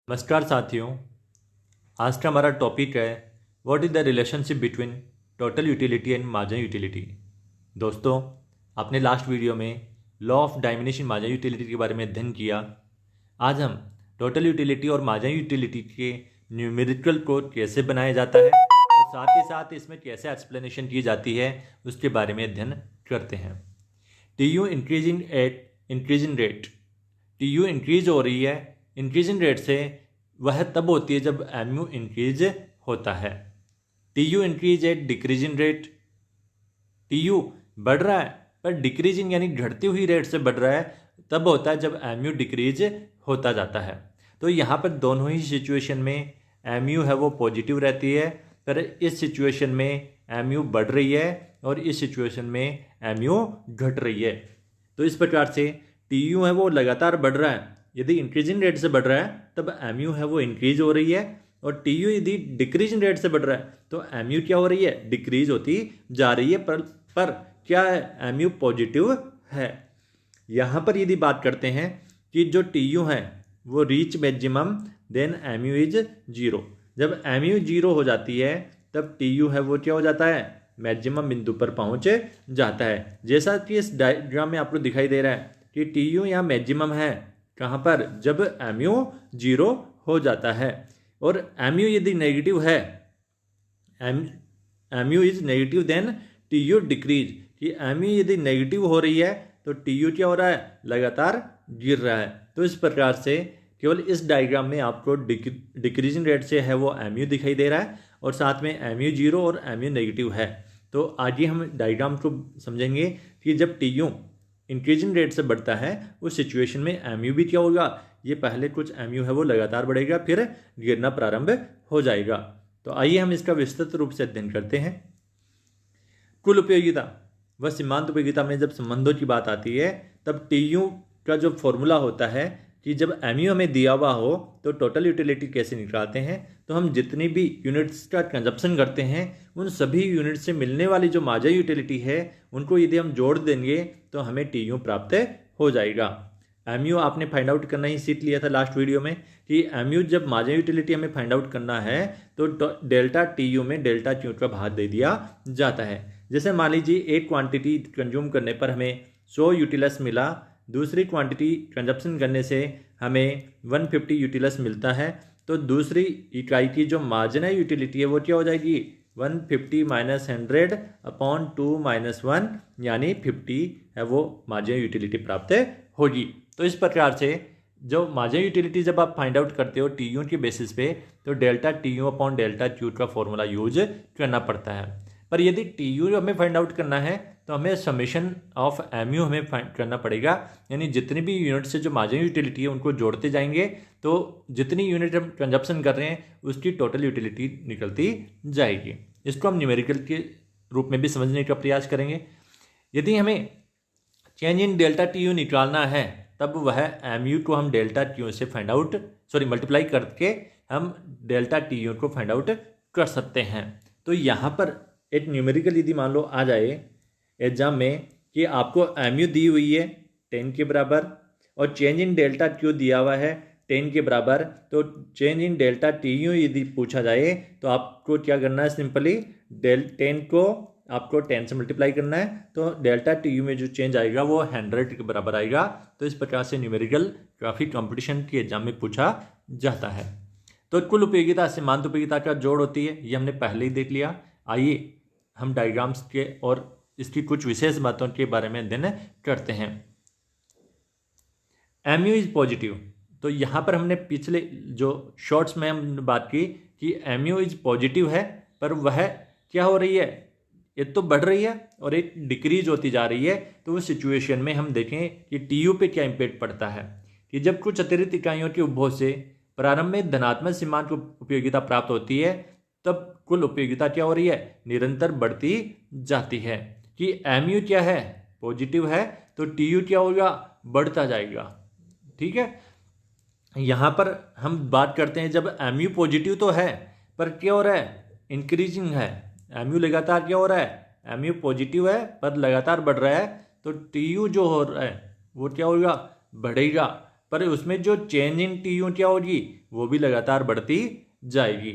नमस्कार साथियों। आज का हमारा टॉपिक है what is the relationship between total utility and marginal utility. दोस्तों, आपने लास्ट वीडियो में लॉ ऑफ डायमिनिशिंग मार्जिनल यूटिलिटी के बारे में अध्ययन किया। आज हम टोटल यूटिलिटी और मार्जिनल यूटिलिटी के न्यूमेरिकल को कैसे बनाया जाता है और साथ ही साथ इसमें कैसे एक्सप्लेनेशन की जाती है उसके बारे में अध्ययन करते हैं। T U increasing rate, T U increase हो रही है। इंक्रीजिंग रेट से वह तब होती है जब एम यू इंक्रीज होता है। T U increase at decreasing rate, T U बढ़ रहा है पर डिक्रीजिंग यानी घटती हुई रेट से बढ़ रहा है, तब होता है जब एम यू डिक्रीज होता जाता है। तो यहाँ पर दोनों ही सिचुएशन में एम यू है वो पॉजिटिव रहती है, पर इस सिचुएशन में एम यू बढ़ रही है और इस सिचुएशन में एम यू घट रही है। तो इस प्रकार से टी यू है वो लगातार बढ़ रहा है। यदि इंक्रीजिंग रेट से बढ़ रहा है तब एम यू है वो इंक्रीज हो रही है, और टी यू यदि डिक्रीजिंग रेट से बढ़ रहा है तो एम यू क्या हो रही है, डिक्रीज होती जा रही है। पर क्या है, एम यू पॉजिटिव है। यहाँ पर यदि बात करते हैं कि जो टी यू है वो reach maximum then M U is zero. जब एम यू जीरो हो जाती है तब टी यू है वो क्या हो जाता है, मैक्सिमम बिंदु पर पहुँच जाता है। जैसा कि इस डायग्राम में आपको दिखाई दे रहा है कि टी यू यहाँ मैक्सिमम है कहाँ पर, जब एम यू जीरो हो जाता है। और एम यू यदि नेगेटिव है, M U is negative then T U decrease, कि एम यू यदि नेगेटिव हो रही है तो टी यू क्या हो रहा है, लगातार गिर रहा है। तो इस प्रकार से केवल इस डायग्राम में आपको डिक्रीजिंग रेट से है वो एम यू दिखाई दे रहा है और साथ में एम यू जीरो और एम यू नेगेटिव है। तो आगे हम डायग्राम को समझेंगे कि जब टी यू इंक्रीजिंग रेट से बढ़ता है उस सिचुएशन में एम यू भी क्या होगा, ये पहले कुछ एम यू है वो लगातार बढ़ेगा फिर गिरना प्रारंभ हो जाएगा। तो आइए हम इसका विस्तृत रूप से अध्ययन करते हैं। कुल उपयोगिता व सीमांत उपयोगिता में जब संबंधों की बात आती है तब टी यू का जो फॉर्मूला होता है कि जब एम यू हमें दिया हुआ हो तो टोटल यूटिलिटी कैसे निकालते हैं, तो हम जितनी भी यूनिट्स का कंजप्शन करते हैं उन सभी यूनिट से मिलने वाली जो मार्जिनल यूटिलिटी है उनको यदि हम जोड़ देंगे तो हमें टी यू प्राप्त हो जाएगा। एम यू आपने फाइंड आउट करना ही सीख लिया था लास्ट वीडियो में कि एम यू जब मार्जिनल यूटिलिटी हमें फाइंड आउट करना है तो डेल्टा टी यू में डेल्टा क्यू का भाग दे दिया जाता है। जैसे मान लीजिए एक क्वांटिटी कंज्यूम करने पर हमें 100 यूटिलस मिला, दूसरी क्वांटिटी कंजप्शन करने से हमें 150 यूटिलस मिलता है, तो दूसरी इकाई की जो मार्जिनल यूटिलिटी है वो क्या हो जाएगी, 150 माइनस 100 अपॉन 2 माइनस 1 यानी 50 है वो मार्जिनल यूटिलिटी प्राप्त होगी। तो इस प्रकार से जो मार्जिनल यूटिलिटी जब आप फाइंड आउट करते हो टी यू के बेसिस पे तो delta T U upon delta Q का फॉर्मूला यूज करना पड़ता है। पर यदि टी यू हमें फाइंड आउट करना है तो हमें समेशन ऑफ एम यू हमें फाइंड करना पड़ेगा, यानी जितनी भी यूनिट से जो मार्जिनल यूटिलिटी है उनको जोड़ते जाएंगे तो जितनी यूनिट हम कंजप्शन कर रहे हैं उसकी टोटल यूटिलिटी निकलती जाएगी। इसको हम न्यूमेरिकल के रूप में भी समझने का प्रयास करेंगे। यदि हमें change in delta T U निकालना है तब वह एम यू को हम डेल्टा टी यू से मल्टीप्लाई करके हम डेल्टा टी यू को फाइंड आउट कर सकते हैं। तो यहाँ पर एक न्यूमेरिकल यदि मान लो आ जाए एग्जाम में कि आपको एम यू दी हुई है 10 के बराबर और चेंज इन डेल्टा क्यू दिया हुआ है 10 के बराबर, तो change in delta T U यदि पूछा जाए तो आपको क्या करना है, सिंपली 10 को आपको 10 से मल्टीप्लाई करना है तो डेल्टा टी यू में जो चेंज आएगा वो 100 के बराबर आएगा। तो इस प्रकार से न्यूमेरिकल काफ़ी कंपटीशन के एग्जाम में पूछा जाता है। तो कुल उपयोगिता सीमांत उपयोगिता का जोड़ होती है, ये हमने पहले ही देख लिया। आइए हम डायग्राम्स के और इसकी कुछ विशेष बातों के बारे में अध्ययन करते हैं। एम यू इज पॉजिटिव, तो यहाँ पर हमने पिछले जो शॉर्ट्स में हम बात की कि एम यू इज पॉजिटिव है, पर वह क्या हो रही है, एक तो बढ़ रही है और एक डिक्रीज होती जा रही है। तो उस सिचुएशन में हम देखें कि टी यू पे क्या इम्पैक्ट पड़ता है कि जब कुछ अतिरिक्त इकाइयों के उपभोग से प्रारंभ में धनात्मक सीमांत उपयोगिता प्राप्त होती है तब कुल उपयोगिता क्या हो रही है, निरंतर बढ़ती जाती है। कि एम यू क्या है, पॉजिटिव है, तो टी यू क्या होगा, बढ़ता जाएगा। ठीक है, यहाँ पर हम बात करते हैं जब एम यू पॉजिटिव तो है पर क्या हो रहा है, इंक्रीजिंग है। एम यू लगातार क्या हो रहा है, एम यू पॉजिटिव है पर लगातार बढ़ रहा है, तो टी यू जो हो रहा है वो क्या होगा, बढ़ेगा। पर उसमें जो चेंज इन टी यू क्या होगी, वो भी लगातार बढ़ती जाएगी।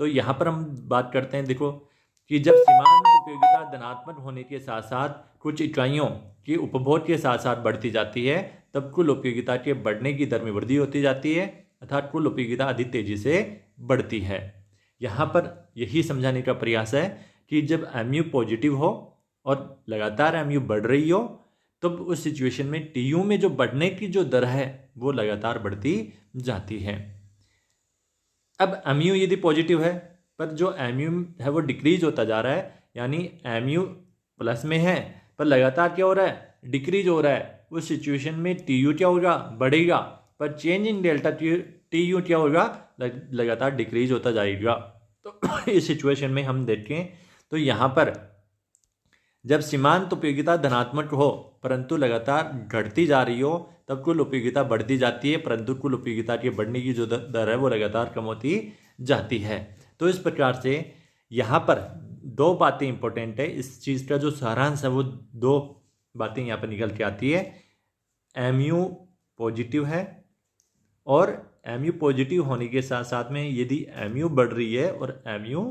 तो यहाँ पर हम बात करते हैं, देखो कि जब सीमांत उपयोगिता धनात्मक होने के साथ साथ कुछ इकाइयों की उपभोग के साथ साथ बढ़ती जाती है, तब कुल उपयोगिता के बढ़ने की दर में वृद्धि होती जाती है, अर्थात कुल उपयोगिता अधिक तेजी से बढ़ती है। यहाँ पर यही समझाने का प्रयास है कि जब एमयू पॉजिटिव हो और लगातार एमयू बढ़ रही हो, तब उस सिचुएशन में टीयू में जो बढ़ने की जो दर है वो लगातार बढ़ती जाती है। अब एमयू यदि पॉजिटिव है पर जो एमयू है वो डिक्रीज होता जा रहा है, यानी एमयू प्लस में है पर लगातार क्या हो रहा है, डिक्रीज हो रहा है, उस सिचुएशन में टीयू क्या होगा, बढ़ेगा, पर चेंज इन डेल्टा टीयू क्या होगा, लगातार डिक्रीज होता जाएगा। तो इस सिचुएशन में हम देखें तो यहाँ पर जब सीमांत उपयोगिता धनात्मक हो परंतु लगातार घटती जा रही हो, तब कुल उपयोगिता बढ़ती जाती है, परंतु कुल उपयोगिता के बढ़ने की जो दर है वो लगातार कम होती जाती है। तो इस प्रकार से यहाँ पर दो बातें इंपॉर्टेंट है, इस चीज़ का जो सारांश है वो दो बातें यहाँ पर निकल के आती है। एमयू पॉजिटिव है और एमयू पॉजिटिव होने के साथ साथ में यदि एमयू बढ़ रही है और एमयू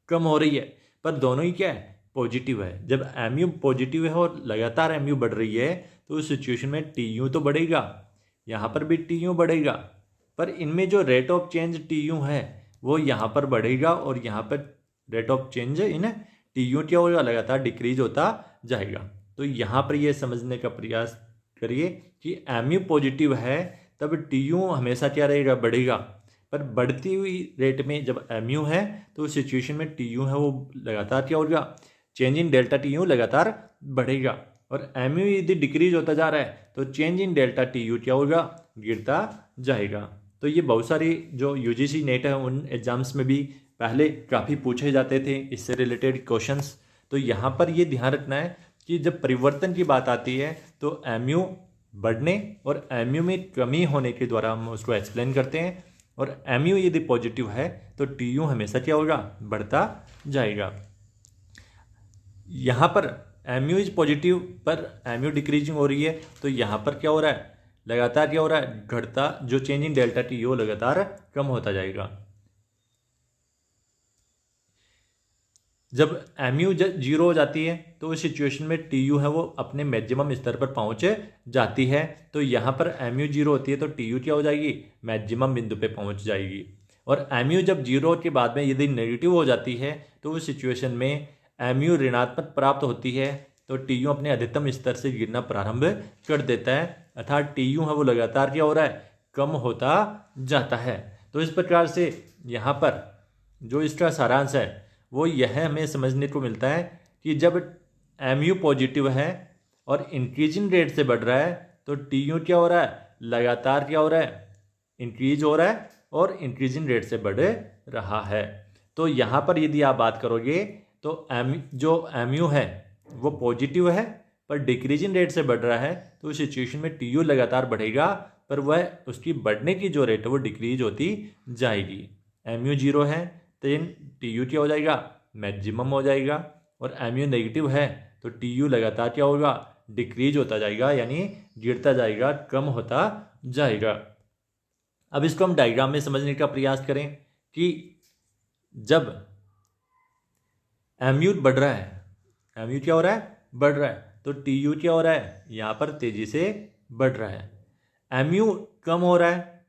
कम हो रही है, पर दोनों ही क्या है, पॉजिटिव है। जब एमयू पॉजिटिव है और लगातार एमयू बढ़ रही है तो उस सिचुएशन में टीयू तो बढ़ेगा, यहाँ पर भी टीयू बढ़ेगा, पर इनमें जो रेट ऑफ चेंज टीयू है वो यहाँ पर बढ़ेगा और यहाँ पर rate of change in TU क्या होगा, लगातार डिक्रीज होता जाएगा। तो यहाँ पर ये समझने का प्रयास करिए कि एमयू पॉजिटिव है तब टीयू हमेशा क्या रहेगा, बढ़ेगा, पर बढ़ती हुई रेट में जब एमयू है तो उस सिचुएशन में टीयू है वो लगातार क्या होगा, चेंज इन डेल्टा टीयू लगातार बढ़ेगा, और एमयू यदि डिक्रीज होता जा रहा है तो चेंज इन डेल्टा टीयू क्या होगा, गिरता जाएगा। तो ये बहुत सारी जो यूजीसी नेट है उन एग्जाम्स में भी पहले काफ़ी पूछे जाते थे इससे रिलेटेड क्वेश्चंस। तो यहाँ पर ये ध्यान रखना है कि जब परिवर्तन की बात आती है तो एमयू बढ़ने और एमयू में कमी होने के द्वारा हम उसको एक्सप्लेन करते हैं, और एमयू यदि पॉजिटिव है तो टीयू हमेशा क्या होगा, बढ़ता जाएगा। यहाँ पर एमयू इज पॉजिटिव पर एमयू डिक्रीजिंग हो रही है, तो यहाँ पर क्या हो रहा है, लगातार क्या हो रहा है, घटता, जो चेंज इन डेल्टा टीयू लगातार कम होता जाएगा। जब एमयू जीरो हो जाती है तो उस सिचुएशन में टीयू है वो अपने मैक्सिमम स्तर पर पहुंच जाती है। तो यहाँ पर एमयू जीरो होती है तो टीयू क्या हो जाएगी, मैक्सिमम बिंदु पे पहुंच जाएगी। और एमयू जब जीरो के बाद में यदि नेगेटिव हो जाती है तो उस सिचुएशन में एमयू ऋणात्मक प्राप्त होती है तो टीयू अपने अधिकतम स्तर से गिरना प्रारंभ कर देता है, अर्थात टीयू है वो लगातार क्या हो रहा है, कम होता जाता है। तो इस प्रकार से यहाँ पर जो इसका सारांश है वो यह हमें समझने को मिलता है कि जब एमयू पॉजिटिव है और इंक्रीजिंग रेट से बढ़ रहा है तो टीयू क्या हो रहा है, लगातार क्या हो रहा है, इंक्रीज हो रहा है और इंक्रीजिंग रेट से बढ़ रहा है। तो यहाँ पर यदि आप बात करोगे तो जो एमयू है वो पॉजिटिव है पर डिक्रीजिंग रेट से बढ़ रहा है, तो उस सिचुएशन में टीयू लगातार बढ़ेगा पर वह उसकी बढ़ने की जो रेट है वो डिक्रीज होती जाएगी। एमयू जीरो है तो टीयू क्या हो जाएगा, मैक्सिमम हो जाएगा, और एमयू नेगेटिव है तो टीयू लगातार क्या होगा, डिक्रीज होता जाएगा, यानी गिरता जाएगा, कम होता जाएगा। अब इसको हम डायग्राम में समझने का प्रयास करें कि जब एमयू बढ़ रहा है, एमयू क्या हो रहा है, बढ़ रहा है, तो टीयू क्या हो रहा है, यहाँ पर तेजी से बढ़ रहा है। एमयू कम हो रहा है,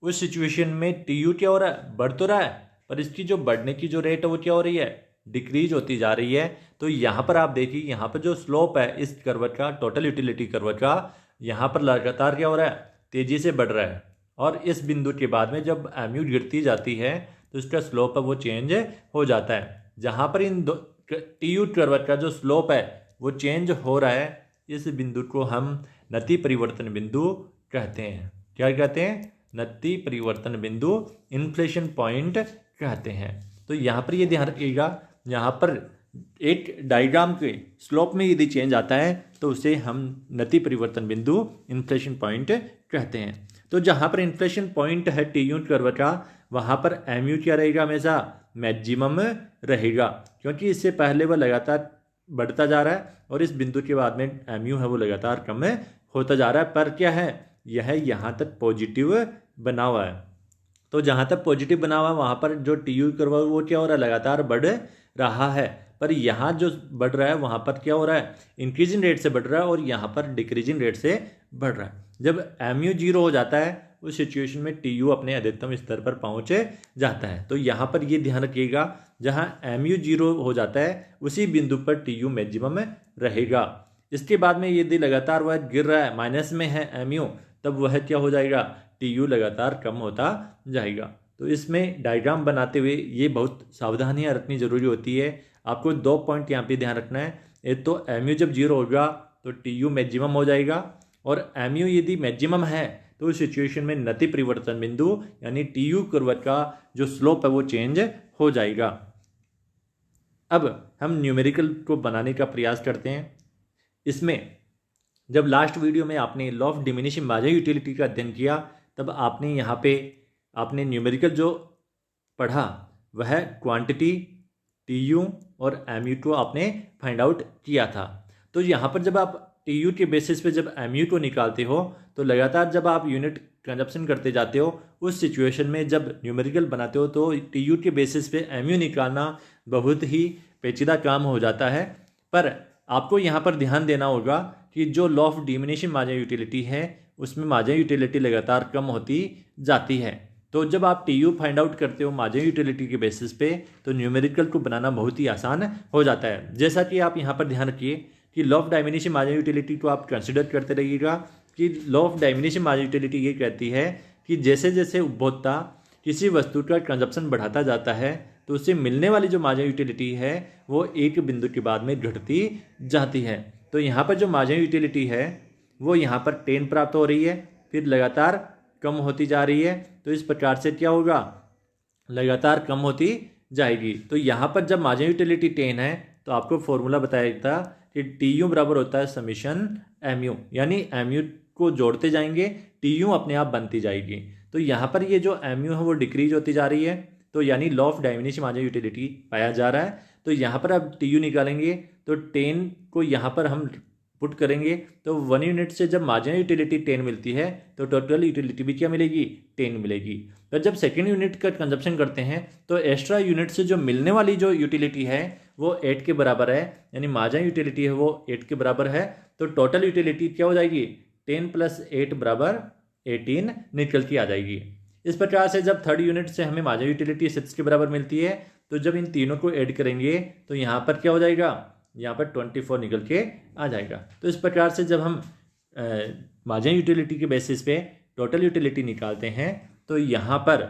उस सिचुएशन में टीयू क्या हो रहा है, बढ़ तो रहा है, पर इसकी जो बढ़ने की जो रेट है वो क्या हो रही है, डिक्रीज होती जा रही है। तो यहाँ पर आप देखिए, यहाँ पर जो स्लोप है इस कर्व का, टोटल यूटिलिटी कर्व का, यहाँ पर लगातार क्या हो रहा है, तेजी से बढ़ रहा है, और इस बिंदु के बाद में जब एमयू गिरती जाती है तो इसका स्लोप है वो चेंज हो जाता है। जहाँ पर इन टीयू कर्व का जो स्लोप है वो चेंज हो रहा है, इस बिंदु को हम नति परिवर्तन बिंदु कहते हैं। क्या कहते हैं, नति परिवर्तन बिंदु, इन्फ्लेशन पॉइंट कहते हैं। तो यहाँ पर ये ध्यान रखिएगा, यहाँ पर एक डायग्राम के स्लोप में यदि चेंज आता है तो उसे हम नति परिवर्तन बिंदु, इन्फ्लेशन पॉइंट कहते हैं। तो जहाँ पर इन्फ्लेशन पॉइंट है टीयू कर्व का, वहाँ पर एमयू क्या रहेगा, हमेशा मैक्सिमम रहेगा, क्योंकि इससे पहले वह लगातार बढ़ता जा रहा है और इस बिंदु के बाद में एमयू है वो लगातार कम होता जा रहा है। पर क्या है, यह यहाँ तक पॉजिटिव बना हुआ है। तो जहाँ तक पॉजिटिव बना हुआ है वहाँ पर जो टी यू कर्व है वो क्या हो रहा है, लगातार बढ़ रहा है। पर यहाँ जो बढ़ रहा है वहाँ पर क्या हो रहा है, इंक्रीजिंग रेट से बढ़ रहा है और यहाँ पर डिक्रीजिंग रेट से बढ़ रहा है। जब एम यू 0 हो जाता है उस सिचुएशन में टी यू अपने अधिकतम स्तर पर पहुँच जाता है। तो यहाँ पर ये ध्यान रखिएगा, जहाँ एम यू 0 हो जाता है उसी बिंदु पर टी यू मैक्सिमम रहेगा। इसके बाद में यदि लगातार वह गिर रहा है, माइनस में है एम यू, तब वह क्या हो जाएगा, टी यू लगातार कम होता जाएगा। तो इसमें डायग्राम बनाते हुए ये बहुत सावधानियां रखनी जरूरी होती है। आपको 2 पॉइंट यहाँ पे ध्यान रखना है। एक तो एम यू जब 0 होगा तो टी यू मैक्सिमम हो जाएगा, और एम यू यदि मैक्सिमम है तो उस सिचुएशन में नति परिवर्तन बिंदु यानी टी यू कर्व का जो स्लोप है वो चेंज हो जाएगा। अब हम न्यूमेरिकल को बनाने का प्रयास करते हैं। इसमें जब लास्ट वीडियो में आपने law of diminishing marginal utility का अध्ययन किया तब आपने यहाँ पे आपने न्यूमेरिकल जो पढ़ा वह क्वांटिटी टी यू और एम यू को आपने फाइंड आउट किया था। तो यहाँ पर जब आप टी यू के बेसिस पे जब एम यू को निकालते हो तो लगातार जब आप यूनिट कंजप्शन करते जाते हो उस सिचुएशन में जब न्यूमेरिकल बनाते हो तो टी यू के बेसिस पे एम यू निकालना बहुत ही पेचीदा काम हो जाता है। पर आपको यहाँ पर ध्यान देना होगा कि जो law of diminishing marginal utility है उसमें मार्जिनल यूटिलिटी लगातार कम होती जाती है। तो जब आप टी यू फाइंड आउट करते हो मार्जिनल यूटिलिटी के बेसिस पे तो न्यूमेरिकल को बनाना बहुत ही आसान हो जाता है। जैसा कि आप यहाँ पर ध्यान रखिए कि law of diminishing marginal utility को आप कंसिडर करते रहिएगा कि law of diminishing marginal utility ये कहती है कि जैसे जैसे उपभोक्ता किसी वस्तु का कंजप्शन बढ़ाता जाता है तो उससे मिलने वाली जो मार्जिनल यूटिलिटी है वो एक बिंदु के बाद में घटती जाती है। तो यहाँ पर जो मार्जिनल यूटिलिटी है वो यहाँ पर 10 प्राप्त हो रही है, फिर लगातार कम होती जा रही है। तो इस प्रकार से क्या होगा, लगातार कम होती जाएगी। तो यहाँ पर जब मार्जिनल यूटिलिटी 10 है तो आपको फॉर्मूला बताया था कि टी यू बराबर होता है समीशन एम यू, यानी एम यू को जोड़ते जाएंगे टी यू अपने आप बनती जाएगी। तो यहाँ पर ये जो एम यू है वो डिक्रीज होती जा रही है, तो यानी law of diminishing marginal utility पाया जा रहा है। तो यहाँ पर अब टी यू निकालेंगे तो 10 को यहाँ पर हम पुट करेंगे तो 1 यूनिट से जब मार्जिनल यूटिलिटी 10 मिलती है तो टोटल यूटिलिटी भी क्या मिलेगी, 10 मिलेगी। तो जब सेकेंड यूनिट का कंजप्शन करते हैं तो एक्स्ट्रा यूनिट से जो मिलने वाली जो यूटिलिटी है वो 8 के बराबर है, यानी मार्जिनल यूटिलिटी है वो 8 के बराबर है। तो टोटल यूटिलिटी क्या हो जाएगी, 10 + 8 = 18 निकल के आ जाएगी। इस प्रकार से जब थर्ड यूनिट से हमें मार्जिनल यूटिलिटी 6 के बराबर मिलती है तो जब इन तीनों को ऐड करेंगे तो यहाँ पर क्या हो जाएगा, यहाँ पर 24 निकल के आ जाएगा। तो इस प्रकार से जब हम मार्जिनल यूटिलिटी के बेसिस पे टोटल यूटिलिटी निकालते हैं तो यहाँ पर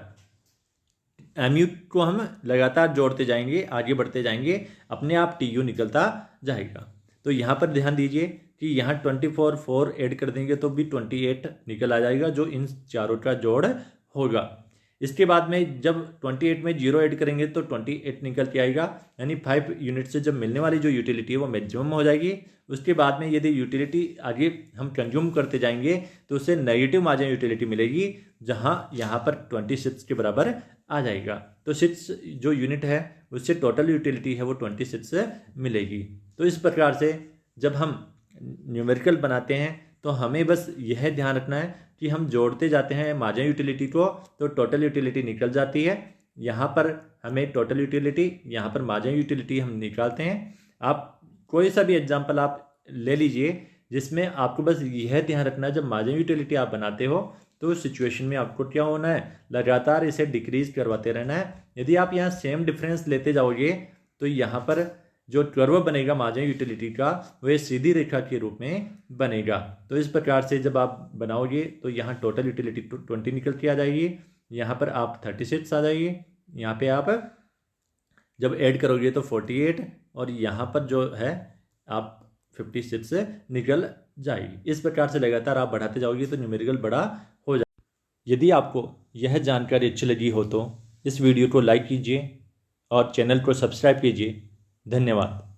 एम यू को हम लगातार जोड़ते जाएंगे, आगे बढ़ते जाएंगे, अपने आप टी यू निकलता जाएगा। तो यहाँ पर ध्यान दीजिए कि यहाँ 24 4 ऐड कर देंगे तो भी 28 निकल आ जाएगा, जो इन चारों का जोड़ होगा। इसके बाद में जब 28 में 0 ऐड करेंगे तो 28 निकल के आएगा, यानी 5 यूनिट से जब मिलने वाली जो यूटिलिटी है वो मैक्सिमम हो जाएगी। उसके बाद में यदि यूटिलिटी आगे हम कंज्यूम करते जाएंगे तो उससे नेगेटिव मार्जिनल यूटिलिटी मिलेगी, जहां यहाँ पर 26 के बराबर आ जाएगा। तो 6 जो यूनिट है उससे टोटल यूटिलिटी है वो 26 मिलेगी। तो इस प्रकार से जब हम न्यूमेरिकल बनाते हैं तो हमें बस यह ध्यान रखना है कि हम जोड़ते जाते हैं मार्जिनल यूटिलिटी को तो टोटल यूटिलिटी निकल जाती है। यहाँ पर हमें टोटल यूटिलिटी, यहाँ पर मार्जिनल यूटिलिटी हम निकालते हैं। आप कोई सा भी एग्जांपल आप ले लीजिए जिसमें आपको बस यह ध्यान रखना है, जब मार्जिनल यूटिलिटी आप बनाते हो तो उस सिचुएशन में आपको क्या होना है, लगातार इसे डिक्रीज करवाते रहना है। यदि आप यहाँ सेम डिफरेंस लेते जाओगे तो यहाँ पर जो कर्व बनेगा मार्जिनल यूटिलिटी का वह सीधी रेखा के रूप में बनेगा। तो इस प्रकार से जब आप बनाओगे तो यहाँ टोटल यूटिलिटी 20 निकल के आ जाएगी, यहाँ पर आप 36 आ जाएगी, यहाँ पे आप जब ऐड करोगे तो 48 और यहाँ पर जो है आप 56 निकल जाएगी। इस प्रकार से लगातार आप बढ़ाते जाओगे तो न्यूमेरिकल बड़ा हो जाएगा। यदि आपको यह जानकारी अच्छी लगी हो तो इस वीडियो को लाइक कीजिए और चैनल को सब्सक्राइब कीजिए। धन्यवाद।